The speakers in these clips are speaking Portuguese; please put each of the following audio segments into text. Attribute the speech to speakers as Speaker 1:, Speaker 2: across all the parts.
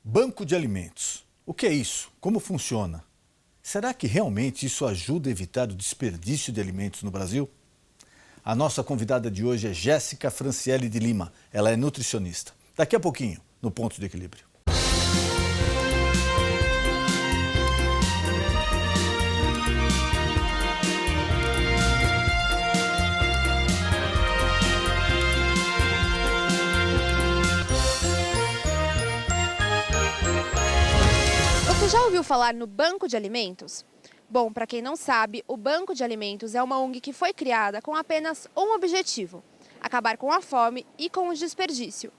Speaker 1: Banco de alimentos. O que é isso? Como funciona? Será que realmente isso ajuda a evitar o desperdício de alimentos no Brasil? A nossa convidada de hoje é Jéssica Franciele de Lima. Ela é nutricionista. Daqui a pouquinho, no Ponto de Equilíbrio.
Speaker 2: Você já ouviu falar no Banco de Alimentos? Bom, para quem não sabe, o Banco de Alimentos é uma ONG que foi criada com apenas um objetivo: acabar com a fome e com o desperdício.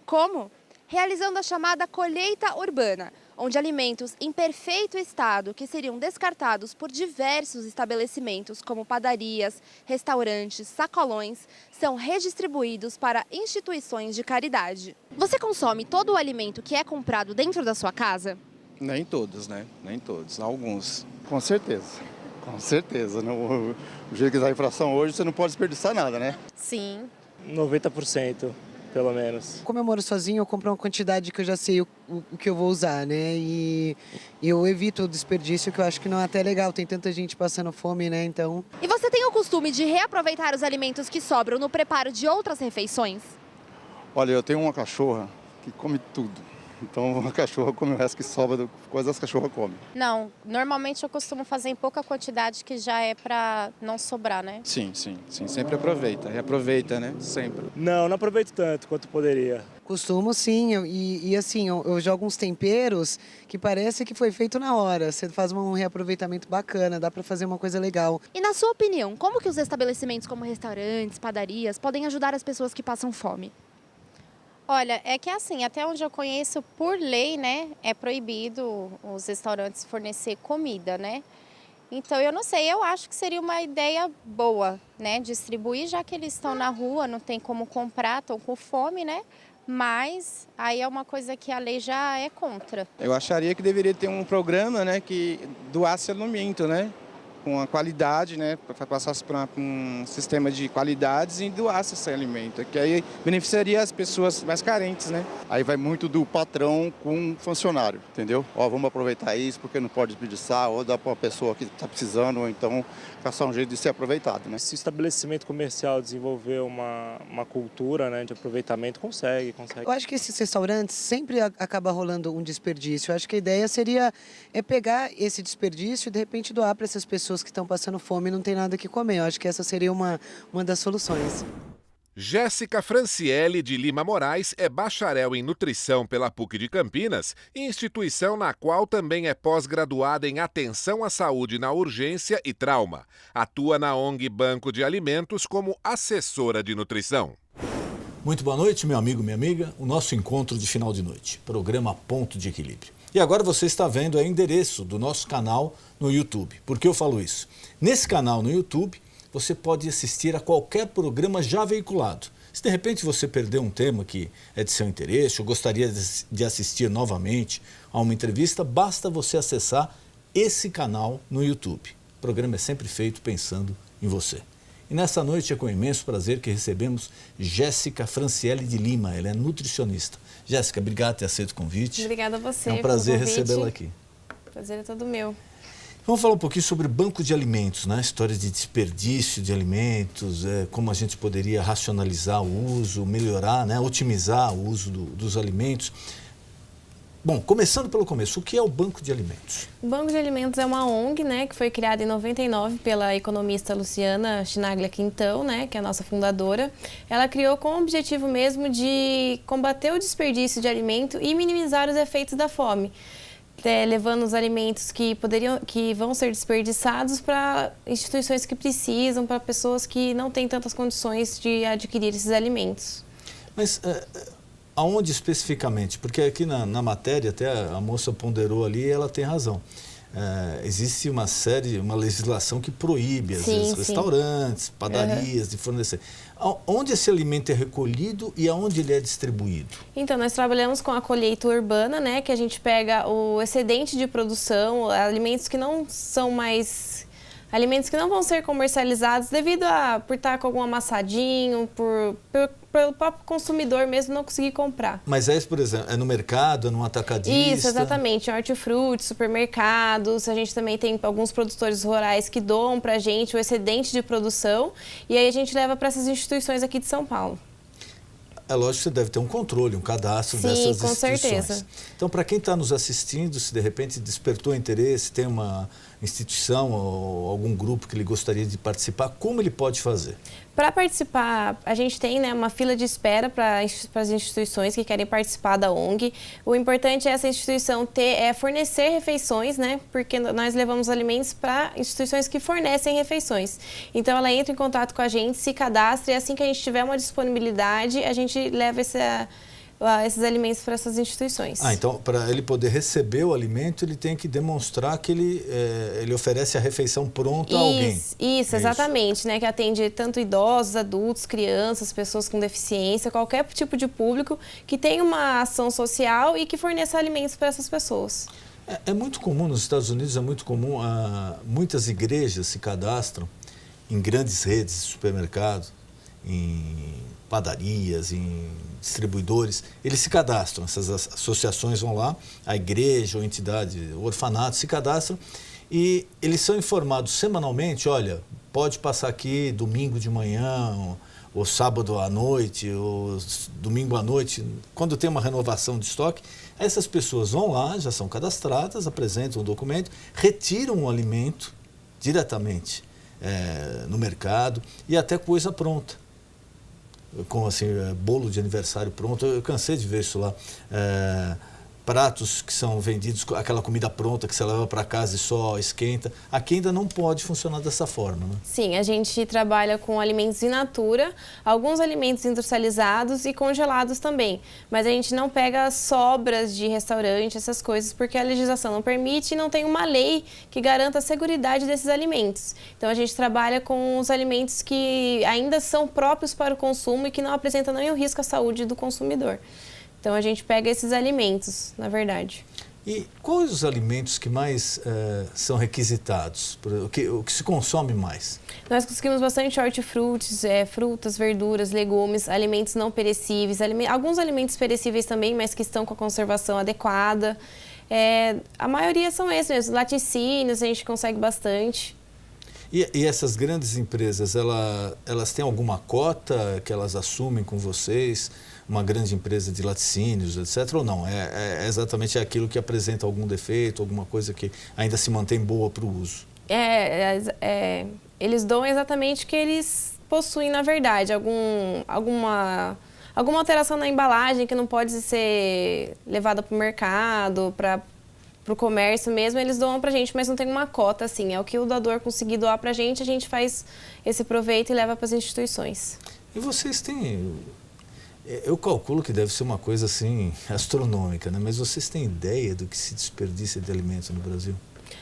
Speaker 2: Como? Realizando a chamada colheita urbana, onde alimentos em perfeito estado, que seriam descartados por diversos estabelecimentos, como padarias, restaurantes, sacolões, são redistribuídos para instituições de caridade. Você consome todo o alimento que é comprado dentro da sua casa?
Speaker 3: Nem todos, né? Nem todos, alguns.
Speaker 4: Com certeza, com certeza. O jeito que está a inflação hoje, você não pode desperdiçar nada, né?
Speaker 2: Sim.
Speaker 5: 90%, pelo menos.
Speaker 6: Como eu moro sozinho, eu compro uma quantidade que eu já sei o que eu vou usar, né? E eu evito o desperdício, que eu acho que não é até legal. Tem tanta gente passando fome, né? Então...
Speaker 2: E você tem o costume de reaproveitar os alimentos que sobram no preparo de outras refeições?
Speaker 4: Olha, eu tenho uma cachorra que come tudo. Então a cachorra come o resto que sobra, coisas as cachorras comem.
Speaker 7: Não, normalmente eu costumo fazer em pouca quantidade, que já é para não sobrar, né?
Speaker 3: Sim, sempre aproveita, reaproveita, né? Sempre.
Speaker 5: Não aproveito tanto quanto poderia.
Speaker 6: Costumo sim, eu jogo uns temperos que parece que foi feito na hora. Você faz um reaproveitamento bacana, dá para fazer uma coisa legal.
Speaker 2: E na sua opinião, como que os estabelecimentos como restaurantes, padarias, podem ajudar as pessoas que passam fome?
Speaker 7: Olha, é que assim, até onde eu conheço, por lei, né, é proibido os restaurantes fornecer comida, né? Então, eu não sei, eu acho que seria uma ideia boa, né, distribuir, já que eles estão na rua, não tem como comprar, estão com fome, né? Mas aí é uma coisa que a lei já é contra.
Speaker 3: Eu acharia que deveria ter um programa, né, que doasse alimento, né? Com a qualidade, né, para passar para um sistema de qualidades e doasse esse alimento, que aí beneficiaria as pessoas mais carentes, né?
Speaker 4: Aí vai muito do patrão com o funcionário, entendeu? Ó, vamos aproveitar isso porque não pode desperdiçar, ou dá para uma pessoa que está precisando, ou então caçar um jeito de ser aproveitado, né?
Speaker 5: Se o estabelecimento comercial desenvolver uma cultura, né, de aproveitamento, consegue.
Speaker 6: Eu acho que esses restaurantes sempre acaba rolando um desperdício. Eu acho que a ideia seria pegar esse desperdício e de repente doar para essas pessoas que estão passando fome e não tem nada que comer. Eu acho que essa seria uma das soluções.
Speaker 8: Jéssica Franciele de Lima Moraes é bacharel em nutrição pela PUC de Campinas, instituição na qual também é pós-graduada em atenção à saúde na urgência e trauma. Atua na ONG Banco de Alimentos como assessora de nutrição.
Speaker 1: Muito boa noite, meu amigo, minha amiga. O nosso encontro de final de noite, programa Ponto de Equilíbrio. E agora você está vendo o endereço do nosso canal no YouTube. Por que eu falo isso? Nesse canal no YouTube, você pode assistir a qualquer programa já veiculado. Se de repente você perdeu um tema que é de seu interesse ou gostaria de assistir novamente a uma entrevista, basta você acessar esse canal no YouTube. O programa é sempre feito pensando em você. E nessa noite é com imenso prazer que recebemos Jéssica Franciele de Lima. Ela é nutricionista. Jéssica, obrigado por ter aceito o convite.
Speaker 7: Obrigada a você.
Speaker 1: É um prazer recebê-la aqui.
Speaker 7: O prazer é todo meu.
Speaker 1: Vamos falar um pouquinho sobre banco de alimentos, né? História de desperdício de alimentos, como a gente poderia racionalizar o uso, melhorar, né? Otimizar o uso dos alimentos. Bom, começando pelo começo, o que é o Banco de Alimentos?
Speaker 7: O Banco de Alimentos é uma ONG, né, que foi criada em 99 pela economista Luciana Chinaglia Quintão, né, que é a nossa fundadora. Ela criou com o objetivo mesmo de combater o desperdício de alimento e minimizar os efeitos da fome, levando os alimentos que vão ser desperdiçados para instituições que precisam, para pessoas que não têm tantas condições de adquirir esses alimentos.
Speaker 1: Mas aonde especificamente? Porque aqui na matéria, até a moça ponderou ali e ela tem razão. Existe uma legislação que proíbe, às vezes, restaurantes, padarias, de fornecer. Onde esse alimento é recolhido e aonde ele é distribuído?
Speaker 7: Então, nós trabalhamos com a colheita urbana, né, que a gente pega o excedente de produção, alimentos que não vão ser comercializados devido por estar com algum amassadinho, pelo próprio consumidor mesmo não conseguir comprar.
Speaker 1: Mas é, por exemplo, é no mercado, é num atacadista?
Speaker 7: Isso, exatamente. Hortifruti, supermercados. A gente também tem alguns produtores rurais que doam para a gente o excedente de produção e aí a gente leva para essas instituições aqui de São Paulo.
Speaker 1: É lógico que você deve ter um controle, um cadastro dessas
Speaker 7: com
Speaker 1: instituições.
Speaker 7: certeza.
Speaker 1: Então, para quem está nos assistindo, se de repente despertou interesse, tem uma instituição ou algum grupo que ele gostaria de participar, como ele pode fazer?
Speaker 7: Para participar, a gente tem, né, uma fila de espera para as instituições que querem participar da ONG. O importante é essa instituição fornecer refeições, né, porque nós levamos alimentos para instituições que fornecem refeições. Então, ela entra em contato com a gente, se cadastra e assim que a gente tiver uma disponibilidade, a gente leva esses alimentos para essas instituições.
Speaker 1: Então, para ele poder receber o alimento, ele tem que demonstrar que ele oferece a refeição pronta a alguém.
Speaker 7: Isso, exatamente, né? Que atende tanto idosos, adultos, crianças, pessoas com deficiência, qualquer tipo de público que tenha uma ação social e que forneça alimentos para essas pessoas.
Speaker 1: É muito comum, nos Estados Unidos é muito comum, muitas igrejas se cadastram em grandes redes de supermercado, em padarias, em distribuidores, eles se cadastram, essas associações vão lá, a igreja ou entidade, o orfanato se cadastram e eles são informados semanalmente, olha, pode passar aqui domingo de manhã, ou sábado à noite, ou domingo à noite, quando tem uma renovação de estoque, essas pessoas vão lá, já são cadastradas, apresentam o documento, retiram o alimento diretamente no mercado e até coisa pronta. Com assim, bolo de aniversário pronto, eu cansei de ver isso lá. Pratos que são vendidos, aquela comida pronta que você leva para casa e só esquenta. Aqui ainda não pode funcionar dessa forma, né?
Speaker 7: Sim, a gente trabalha com alimentos in natura, alguns alimentos industrializados e congelados também. Mas a gente não pega sobras de restaurante, essas coisas, porque a legislação não permite e não tem uma lei que garanta a seguridade desses alimentos. Então a gente trabalha com os alimentos que ainda são próprios para o consumo e que não apresentam nenhum risco à saúde do consumidor. Então, a gente pega esses alimentos, na verdade.
Speaker 1: E quais os alimentos que mais são requisitados? O que se consome mais?
Speaker 7: Nós conseguimos bastante hortifrutis, frutas, verduras, legumes, alimentos não perecíveis, alguns alimentos perecíveis também, mas que estão com a conservação adequada. A maioria são esses mesmo, laticínios a gente consegue bastante.
Speaker 1: E essas grandes empresas, elas têm alguma cota que elas assumem com vocês? Uma grande empresa de laticínios, etc. Ou não? É exatamente aquilo que apresenta algum defeito, alguma coisa que ainda se mantém boa para o uso?
Speaker 7: Eles dão exatamente o que eles possuem, na verdade. Alguma alteração na embalagem que não pode ser levada para o mercado, para o comércio mesmo, eles doam para a gente, mas não tem uma cota, assim. É o que o doador conseguir doar para a gente faz esse proveito e leva para as instituições.
Speaker 1: E vocês têm... Eu calculo que deve ser uma coisa assim astronômica, né? Mas vocês têm ideia do que se desperdiça de alimento no Brasil?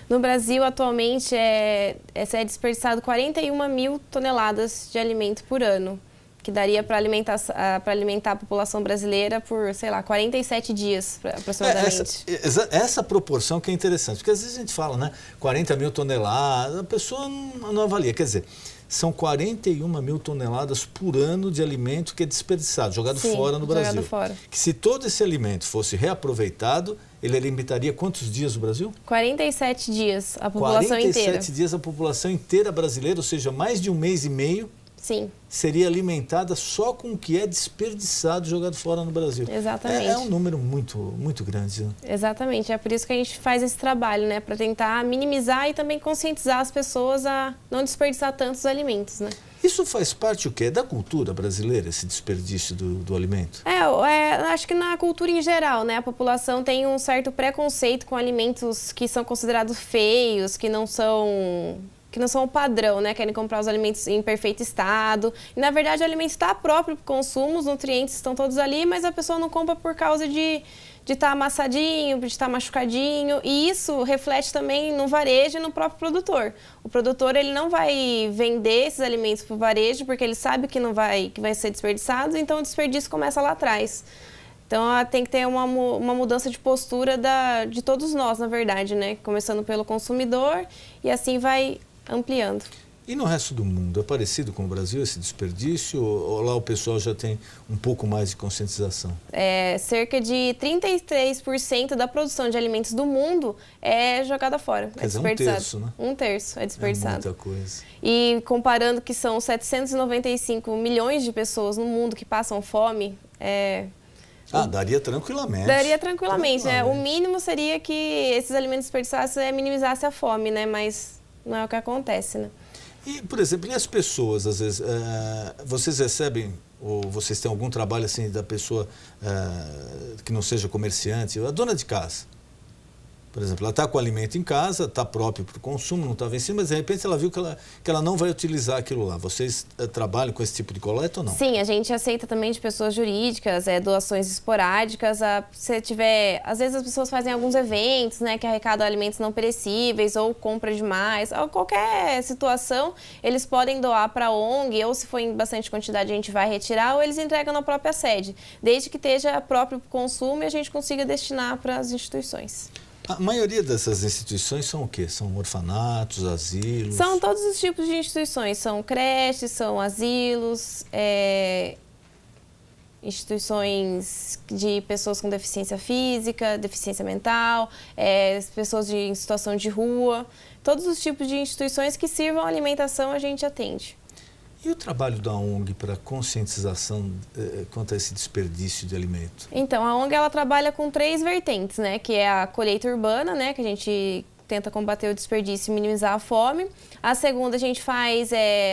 Speaker 7: No Brasil, atualmente, é desperdiçado 41 mil toneladas de alimento por ano, que daria para alimentar a população brasileira por, sei lá, 47 dias aproximadamente.
Speaker 1: Essa proporção que é interessante, porque às vezes a gente fala, né, 40 mil toneladas, a pessoa não avalia, quer dizer... São 41 mil toneladas por ano de alimento que é desperdiçado, jogado fora no Brasil.
Speaker 7: Fora.
Speaker 1: Que se todo esse alimento fosse reaproveitado, ele alimentaria quantos dias no Brasil?
Speaker 7: 47 dias, a população inteira.
Speaker 1: 47 dias a população inteira brasileira, ou seja, mais de um mês e meio,
Speaker 7: sim,
Speaker 1: seria alimentada só com o que é desperdiçado, jogado fora no Brasil.
Speaker 7: Exatamente.
Speaker 1: É um número muito, muito grande. Né?
Speaker 7: Exatamente, é por isso que a gente faz esse trabalho, né? Para tentar minimizar e também conscientizar as pessoas a não desperdiçar tantos alimentos, né?
Speaker 1: Isso faz parte o quê? Da cultura brasileira, esse desperdício do alimento?
Speaker 7: Acho que na cultura em geral, né? A população tem um certo preconceito com alimentos que são considerados feios, que não são o padrão, né? Querem comprar os alimentos em perfeito estado. E, na verdade, o alimento está próprio para o consumo, os nutrientes estão todos ali, mas a pessoa não compra por causa de estar amassadinho, de estar machucadinho. E isso reflete também no varejo e no próprio produtor. O produtor, ele não vai vender esses alimentos para o varejo, porque ele sabe que vai ser desperdiçado, então o desperdício começa lá atrás. Então, tem que ter uma mudança de postura de todos nós, na verdade, né? Começando pelo consumidor e assim vai ampliando.
Speaker 1: E no resto do mundo, é parecido com o Brasil esse desperdício ou lá o pessoal já tem um pouco mais de conscientização?
Speaker 7: Cerca de 33% da produção de alimentos do mundo é jogada fora,
Speaker 1: Quer dizer,
Speaker 7: desperdiçado.
Speaker 1: 1/3, né?
Speaker 7: 1/3 é desperdiçado.
Speaker 1: É muita coisa.
Speaker 7: E comparando que são 795 milhões de pessoas no mundo que passam fome,
Speaker 1: Daria tranquilamente.
Speaker 7: daria tranquilamente, né? O mínimo seria que esses alimentos desperdiçados minimizassem a fome, né? Mas não é o que acontece, né?
Speaker 1: E, por exemplo, e as pessoas, às vezes, vocês recebem, ou vocês têm algum trabalho assim da pessoa que não seja comerciante, a dona de casa? Por exemplo, ela está com o alimento em casa, está próprio para o consumo, não está vencido, mas de repente ela viu que ela não vai utilizar aquilo lá. Vocês trabalham com esse tipo de coleta ou não?
Speaker 7: Sim, a gente aceita também de pessoas jurídicas, doações esporádicas. Se tiver, às vezes as pessoas fazem alguns eventos, né, que arrecadam alimentos não perecíveis ou compra demais. Ou qualquer situação, eles podem doar para a ONG, ou se for em bastante quantidade a gente vai retirar, ou eles entregam na própria sede, desde que esteja próprio para o consumo e a gente consiga destinar para as instituições.
Speaker 1: A maioria dessas instituições são o quê? São orfanatos, asilos?
Speaker 7: São todos os tipos de instituições. São creches, são asilos, instituições de pessoas com deficiência física, deficiência mental, pessoas em situação de rua. Todos os tipos de instituições que sirvam à alimentação a gente atende.
Speaker 1: E o trabalho da ONG para conscientização quanto a esse desperdício de alimento?
Speaker 7: Então, a ONG ela trabalha com 3 vertentes, né? Que é a colheita urbana, né? Que a gente tenta combater o desperdício e minimizar a fome. A segunda, a gente faz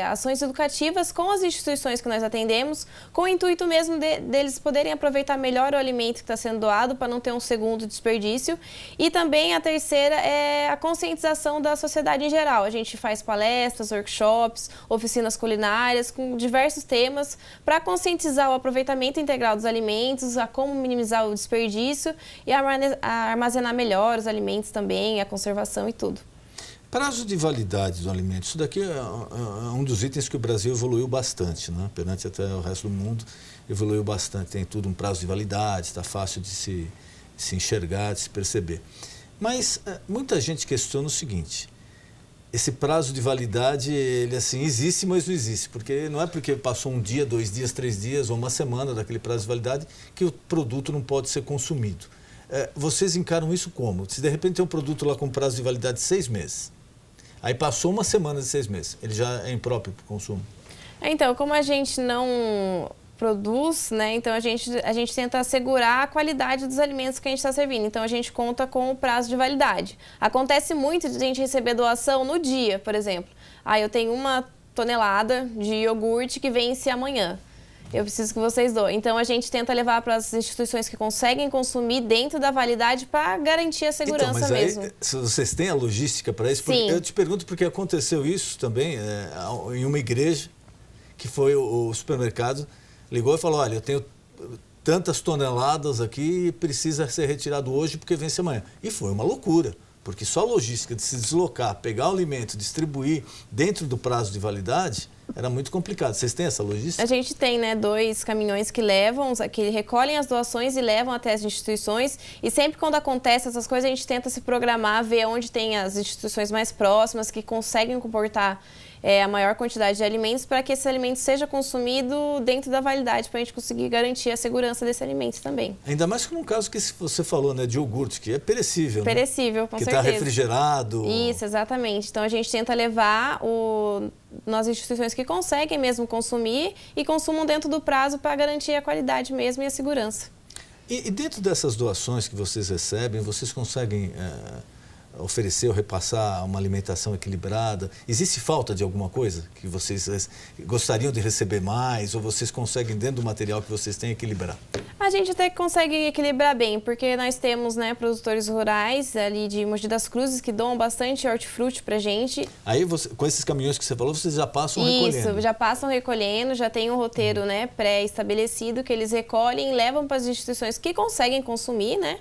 Speaker 7: ações educativas com as instituições que nós atendemos, com o intuito mesmo deles poderem aproveitar melhor o alimento que está sendo doado, para não ter um segundo desperdício. E também a terceira é a conscientização da sociedade em geral. A gente faz palestras, workshops, oficinas culinárias, com diversos temas, para conscientizar o aproveitamento integral dos alimentos, a como minimizar o desperdício e a armazenar melhor os alimentos também, a conservação e tudo.
Speaker 1: Prazo de validade do alimento. Isso daqui é um dos itens que o Brasil evoluiu bastante, né? Perante até o resto do mundo, evoluiu bastante. Tem tudo um prazo de validade, está fácil de se enxergar, de se perceber. Mas muita gente questiona o seguinte: esse prazo de validade, ele assim, existe, mas não existe. Porque não é porque passou 1 dia, 2 dias, 3 dias ou uma semana daquele prazo de validade que o produto não pode ser consumido. Vocês encaram isso como? Se de repente tem um produto lá com prazo de validade de 6 meses, aí passou uma semana de 6 meses, ele já é impróprio para o consumo?
Speaker 7: Então, como a gente não produz, né, então a gente tenta assegurar a qualidade dos alimentos que a gente está servindo. Então, a gente conta com o prazo de validade. Acontece muito de a gente receber doação no dia, por exemplo. Eu tenho 1 tonelada de iogurte que vence amanhã. Eu preciso que vocês doem. Então, a gente tenta levar para as instituições que conseguem consumir dentro da validade para garantir a segurança mesmo.
Speaker 1: Se vocês têm a logística para isso?
Speaker 7: Sim.
Speaker 1: Eu te pergunto porque aconteceu isso também em uma igreja, que foi o supermercado, ligou e falou: olha, eu tenho tantas toneladas aqui e precisa ser retirado hoje porque vence amanhã. E foi uma loucura, porque só a logística de se deslocar, pegar o alimento, distribuir dentro do prazo de validade era muito complicado. Vocês têm essa logística?
Speaker 7: A gente tem, né, 2 caminhões que recolhem as doações e levam até as instituições. E sempre quando acontece essas coisas, a gente tenta se programar, ver onde tem as instituições mais próximas que conseguem comportar a maior quantidade de alimentos, para que esse alimento seja consumido dentro da validade, para a gente conseguir garantir a segurança desse alimento também.
Speaker 1: Ainda mais que num caso que você falou, né, de iogurte, que é perecível.
Speaker 7: Perecível,
Speaker 1: né?
Speaker 7: com
Speaker 1: que
Speaker 7: certeza.
Speaker 1: Que está refrigerado.
Speaker 7: Isso, exatamente. Então, a gente tenta levar nas instituições que conseguem mesmo consumir e consumam dentro do prazo para garantir a qualidade mesmo e a segurança.
Speaker 1: E dentro dessas doações que vocês recebem, vocês conseguem oferecer ou repassar uma alimentação equilibrada? Existe falta de alguma coisa que vocês gostariam de receber mais, ou vocês conseguem, dentro do material que vocês têm, equilibrar?
Speaker 7: A gente até consegue equilibrar bem, porque nós temos, né, produtores rurais ali de Mogi das Cruzes que doam bastante hortifruti pra gente.
Speaker 1: Aí, com esses caminhões que você falou, vocês já passam recolhendo?
Speaker 7: Isso, já passam recolhendo, já tem um roteiro, né, pré-estabelecido que eles recolhem e levam para as instituições que conseguem consumir, né?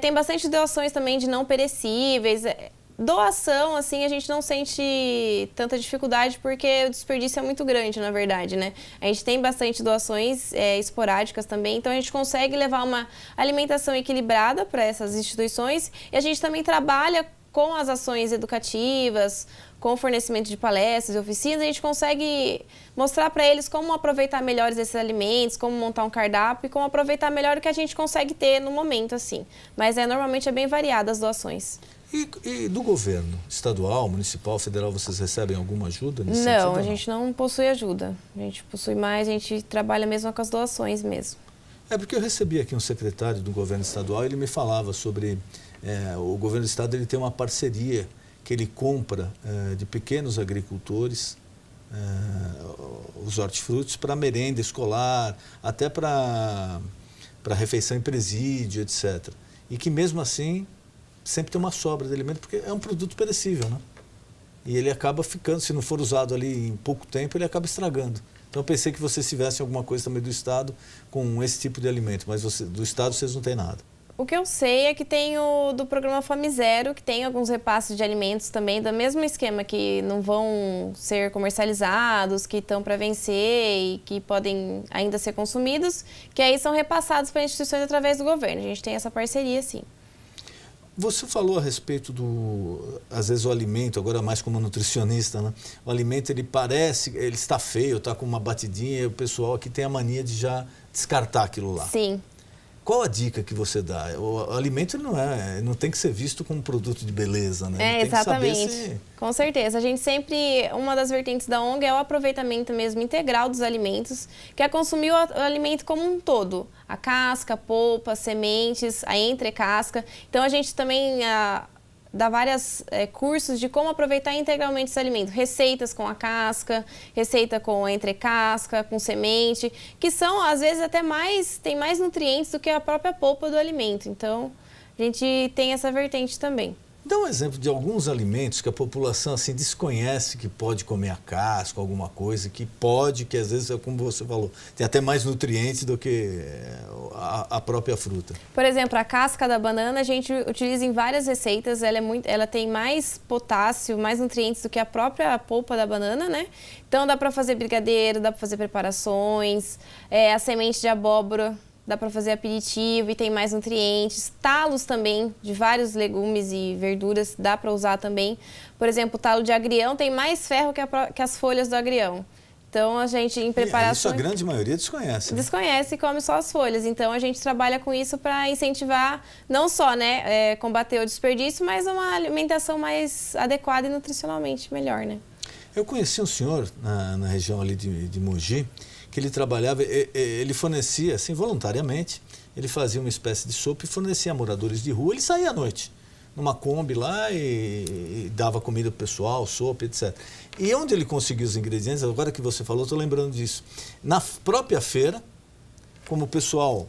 Speaker 7: Tem bastante doações também de não perecíveis. Doação, assim, a gente não sente tanta dificuldade porque o desperdício é muito grande, na verdade, né? A gente tem bastante doações esporádicas também, então a gente consegue levar uma alimentação equilibrada para essas instituições e a gente também trabalha com as ações educativas, com o fornecimento de palestras e oficinas, a gente consegue mostrar para eles como aproveitar melhor esses alimentos, como montar um cardápio e como aproveitar melhor o que a gente consegue ter no momento, assim. Mas normalmente é bem variada as doações.
Speaker 1: E do governo estadual, municipal, federal, vocês recebem alguma ajuda nesse sentido?
Speaker 7: Não, a gente não possui ajuda. A gente possui mais, a gente trabalha mesmo com as doações mesmo.
Speaker 1: É porque eu recebi aqui um secretário do governo estadual e ele me falava sobre o governo do estado, ele tem uma parceria que ele compra de pequenos agricultores os hortifrutis para merenda escolar, até para refeição em presídio, etc. E que mesmo assim sempre tem uma sobra de alimento, porque é um produto perecível, né? E ele acaba ficando, se não for usado ali em pouco tempo, ele acaba estragando. Então eu pensei que vocês tivessem alguma coisa também do estado com esse tipo de alimento, mas do estado vocês não têm nada.
Speaker 7: O que eu sei é que tem o do programa Fome Zero, que tem alguns repasses de alimentos também, do mesmo esquema, que não vão ser comercializados, que estão para vencer e que podem ainda ser consumidos, que aí são repassados para instituições através do governo. A gente tem essa parceria, sim.
Speaker 1: Você falou a respeito às vezes o alimento, agora mais como nutricionista, né? O alimento ele está feio, está com uma batidinha e o pessoal aqui tem a mania de já descartar aquilo lá.
Speaker 7: Sim.
Speaker 1: Qual a dica que você dá? O alimento não tem que ser visto como um produto de beleza, né?
Speaker 7: Exatamente. Com certeza. A gente sempre, uma das vertentes da ONG é o aproveitamento mesmo integral dos alimentos, que é consumir o alimento como um todo. A casca, a polpa, as sementes, a entrecasca. Então a gente também dá vários cursos de como aproveitar integralmente esse alimento. Receitas com a casca, receita com a entrecasca, com semente, que são, às vezes, tem mais nutrientes do que a própria polpa do alimento. Então, a gente tem essa vertente também.
Speaker 1: Dá um exemplo de alguns alimentos que a população assim desconhece que pode comer a casca, alguma coisa, que às vezes, é como você falou, tem até mais nutrientes do que a própria fruta.
Speaker 7: Por exemplo, a casca da banana a gente utiliza em várias receitas, ela tem mais potássio, mais nutrientes do que a própria polpa da banana, né? Então dá para fazer brigadeiro, dá para fazer preparações, a semente de abóbora, dá para fazer aperitivo e tem mais nutrientes. Talos também, de vários legumes e verduras, dá para usar também. Por exemplo, o talo de agrião tem mais ferro que as folhas do agrião. Então, a gente, em preparações...
Speaker 1: Isso a grande maioria desconhece. Né?
Speaker 7: Desconhece e come só as folhas. Então, a gente trabalha com isso para incentivar, não só combater o desperdício, mas uma alimentação mais adequada e nutricionalmente melhor, né?
Speaker 1: Eu conheci um senhor na região ali de Mogi, que ele trabalhava, ele fornecia, assim, voluntariamente, ele fazia uma espécie de sopa e fornecia a moradores de rua. Ele saía à noite, numa Kombi lá e dava comida para o pessoal, sopa, etc. E onde ele conseguia os ingredientes, agora que você falou, estou lembrando disso. Na própria feira, como o pessoal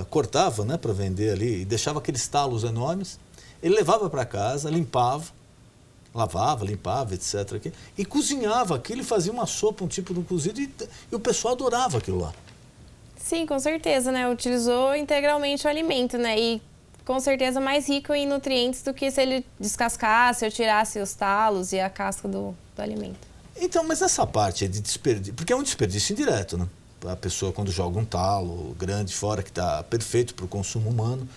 Speaker 1: cortava, né, para vender ali, e deixava aqueles talos enormes, ele levava para casa, lavava, limpava, etc. E cozinhava aquilo e fazia uma sopa, um tipo de um cozido, e o pessoal adorava aquilo lá.
Speaker 7: Sim, com certeza, né? Utilizou integralmente o alimento, né? E com certeza mais rico em nutrientes do que se ele descascasse ou tirasse os talos e a casca do alimento.
Speaker 1: Então, mas essa parte de desperdício, porque é um desperdício indireto, né? A pessoa quando joga um talo grande fora, que está perfeito para o consumo humano,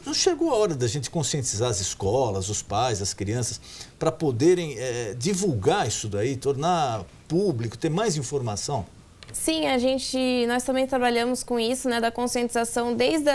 Speaker 1: não chegou a hora da gente conscientizar as escolas, os pais, as crianças, para poderem divulgar isso daí, tornar público, ter mais informação?
Speaker 7: Sim, nós também trabalhamos com isso, né, da conscientização desde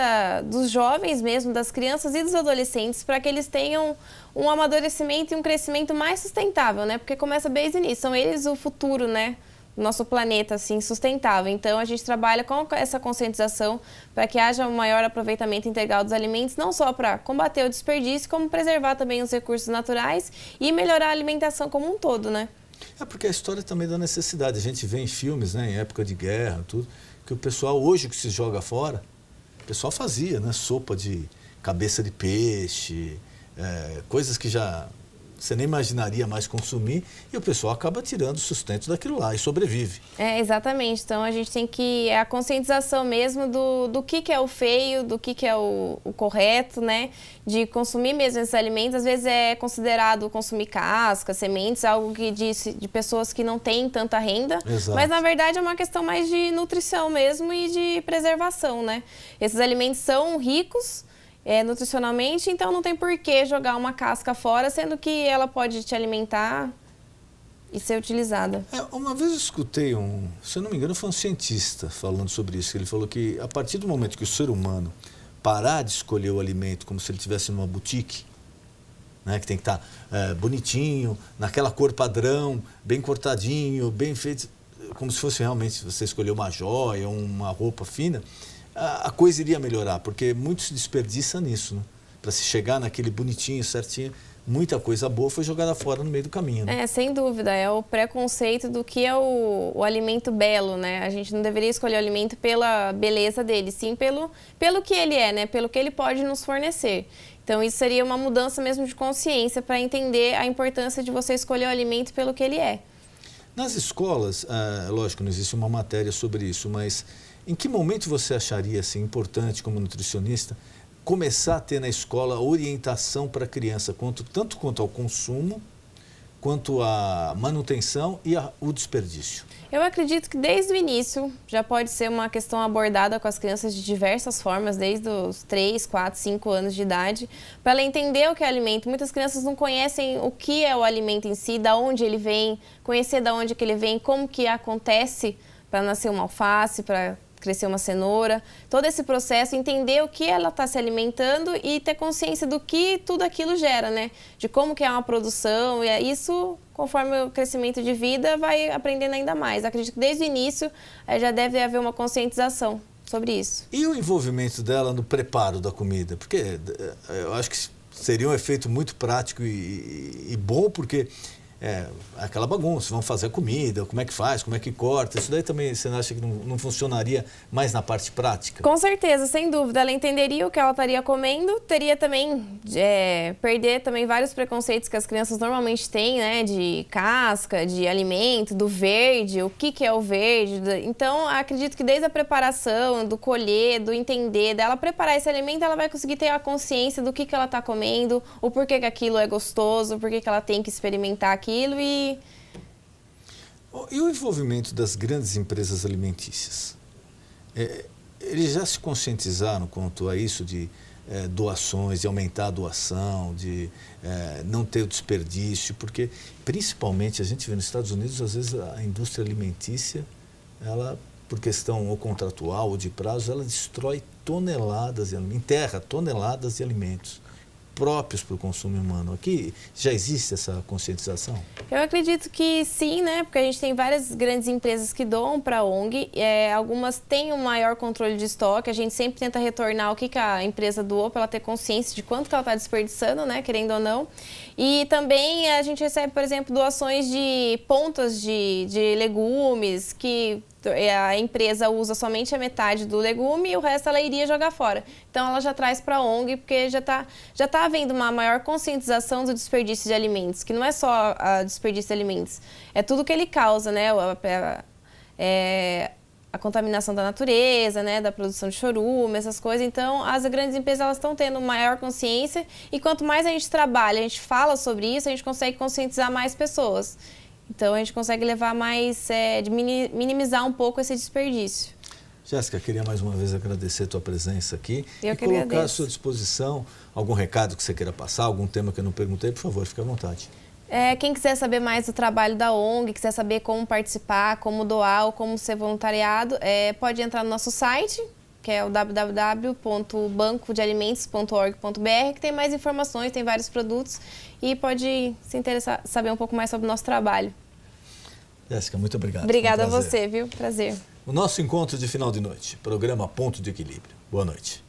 Speaker 7: dos jovens mesmo, das crianças e dos adolescentes, para que eles tenham um amadurecimento e um crescimento mais sustentável, né, porque começa desde o início, são eles o futuro, né, do nosso planeta, assim, sustentável. Então, a gente trabalha com essa conscientização para que haja um maior aproveitamento integral dos alimentos, não só para combater o desperdício, como preservar também os recursos naturais e melhorar a alimentação como um todo, né?
Speaker 1: É porque a história também da necessidade. A gente vê em filmes, né, em época de guerra, tudo, que o pessoal, hoje que se joga fora, o pessoal fazia, né, sopa de cabeça de peixe, coisas que já você nem imaginaria mais consumir, e o pessoal acaba tirando o sustento daquilo lá e sobrevive.
Speaker 7: Exatamente. Então, a gente tem que... a conscientização mesmo do que é o feio, do que é o correto, né? De consumir mesmo esses alimentos. Às vezes é considerado consumir casca, sementes, algo que de pessoas que não têm tanta renda.
Speaker 1: Exato.
Speaker 7: Mas, na verdade, é uma questão mais de nutrição mesmo e de preservação, né? Esses alimentos são ricos nutricionalmente, então não tem por que jogar uma casca fora, sendo que ela pode te alimentar e ser utilizada.
Speaker 1: Uma vez eu escutei se eu não me engano, foi um cientista falando sobre isso. Ele falou que a partir do momento que o ser humano parar de escolher o alimento como se ele estivesse numa boutique, né, que tem que estar bonitinho, naquela cor padrão, bem cortadinho, bem feito, como se fosse realmente você escolher uma joia, uma roupa fina, a coisa iria melhorar, porque muito se desperdiça nisso, né? Para se chegar naquele bonitinho, certinho, muita coisa boa foi jogada fora no meio do caminho. Né?
Speaker 7: Sem dúvida, é o preconceito do que é o alimento belo, né? A gente não deveria escolher o alimento pela beleza dele, sim pelo que ele é, né? Pelo que ele pode nos fornecer. Então isso seria uma mudança mesmo de consciência para entender a importância de você escolher o alimento pelo que ele é.
Speaker 1: Nas escolas, lógico, não existe uma matéria sobre isso, mas em que momento você acharia assim, importante como nutricionista começar a ter na escola orientação para a criança, tanto quanto ao consumo, quanto à manutenção e o desperdício?
Speaker 7: Eu acredito que desde o início já pode ser uma questão abordada com as crianças de diversas formas, desde os 3, 4, 5 anos de idade, para ela entender o que é alimento. Muitas crianças não conhecem o que é o alimento em si, da onde ele vem, conhecer da onde que ele vem, como que acontece para nascer uma alface, para crescer uma cenoura, todo esse processo, entender o que ela está se alimentando e ter consciência do que tudo aquilo gera, né? De como que é uma produção, e isso, conforme o crescimento de vida, vai aprendendo ainda mais. Acredito que desde o início já deve haver uma conscientização sobre isso.
Speaker 1: E o envolvimento dela no preparo da comida? Porque eu acho que seria um efeito muito prático e bom, porque aquela bagunça, vão fazer a comida, como é que faz, como é que corta, isso daí também você não acha que não funcionaria mais na parte prática?
Speaker 7: Com certeza, sem dúvida, ela entenderia o que ela estaria comendo, teria também, perder também vários preconceitos que as crianças normalmente têm, né, de casca, de alimento, do verde, o que é o verde, então acredito que desde a preparação, do colher, do entender, dela preparar esse alimento, ela vai conseguir ter a consciência do que ela está comendo, o porquê que aquilo é gostoso, o porquê que ela tem que experimentar aquilo. E
Speaker 1: o envolvimento das grandes empresas alimentícias? Eles já se conscientizaram quanto a isso de doações, de aumentar a doação, de não ter o desperdício? Porque, principalmente, a gente vê nos Estados Unidos, às vezes, a indústria alimentícia, ela, por questão ou contratual ou de prazo, ela destrói toneladas, enterra toneladas de alimentos próprios para o consumo humano. Aqui já existe essa conscientização? Eu
Speaker 7: acredito que sim, né? Porque a gente tem várias grandes empresas que doam para a ONG, algumas têm um maior controle de estoque, a gente sempre tenta retornar o que a empresa doou para ela ter consciência de quanto que ela está desperdiçando, né? Querendo ou não. E também a gente recebe, por exemplo, doações de pontas de legumes, que a empresa usa somente a metade do legume e o resto ela iria jogar fora. Então ela já traz para a ONG, porque já tá havendo uma maior conscientização do desperdício de alimentos, que não é só a desperdício de alimentos, é tudo que ele causa, né? A contaminação da natureza, né, da produção de chorume, essas coisas. Então, as grandes empresas elas estão tendo maior consciência e quanto mais a gente trabalha, a gente fala sobre isso, a gente consegue conscientizar mais pessoas. Então, a gente consegue levar mais, minimizar um pouco esse desperdício.
Speaker 1: Jéssica, queria mais uma vez agradecer a tua presença aqui
Speaker 7: e
Speaker 1: colocar à sua disposição algum recado que você queira passar, algum tema que eu não perguntei, por favor, fique à vontade.
Speaker 7: Quem quiser saber mais do trabalho da ONG, quiser saber como participar, como doar ou como ser voluntariado, pode entrar no nosso site, que é o www.bancodealimentos.org.br, que tem mais informações, tem vários produtos e pode se interessar, saber um pouco mais sobre o nosso trabalho.
Speaker 1: Jéssica, muito obrigado.
Speaker 7: Obrigada a você, viu? Prazer.
Speaker 1: O nosso encontro de final de noite, programa Ponto de Equilíbrio. Boa noite.